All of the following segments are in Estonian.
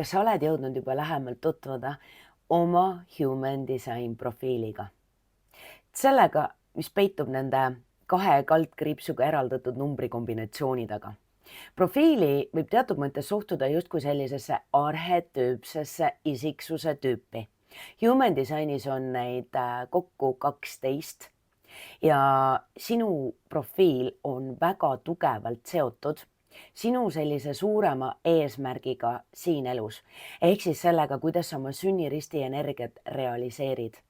Kas sa oled jõudnud juba lähemalt tutvuda oma Human Design profiiliga? Sellega, mis peitub nende kahe kaldkriipsuga eraldatud numbrikombinatsiooni taga. Profiili võib teatud mõttes suhtuda justkui sellisesse arhetüüpsesse isiksuse tüüpi. Human Designis on neid kokku 12 ja sinu profiil on väga tugevalt seotud sinu sellise suurema eesmärgiga siin elus, ehk siis sellega, kuidas sa oma sünniristi energiat realiseerid.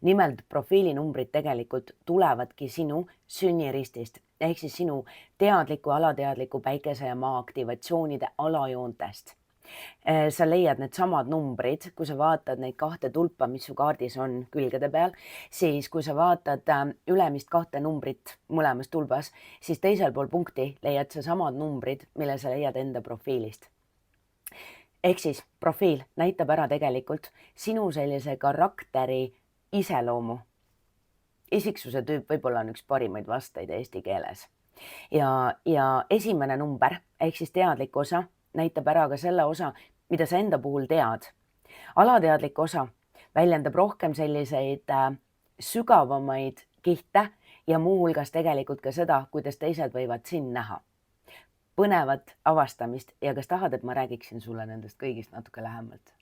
Nimelt profiilinumbrid tegelikult tulevadki sinu sünniristist, ehk siis sinu teadliku, alateadliku päikese ja maa aktivatsioonide alajoontest. Sa leiad need samad numbrid, kui sa vaatad neid kahte tulpa, mis su kaardis on külgede peal, siis kui sa vaatad ülemist kahte numbrit mõlemas tulbas, siis teisel pool punkti leiad sa samad numbrid, mille sa leiad enda profiilist. Ehk siis profiil näitab ära tegelikult sinu sellise karakteri iseloomu. Isiksuse tüüp võib-olla on üks parimaid vasteid eesti keeles. Ja esimene number, ehk siis teadlik osa, näitab ära ka selle osa, mida sa enda puhul tead. Alateadlik osa väljendab rohkem selliseid sügavamaid kihte ja muuhulgas tegelikult ka seda, kuidas teised võivad sind näha. Põnevat avastamist ja kas tahad, et ma räägiksin sulle nendest kõigist natuke lähemalt?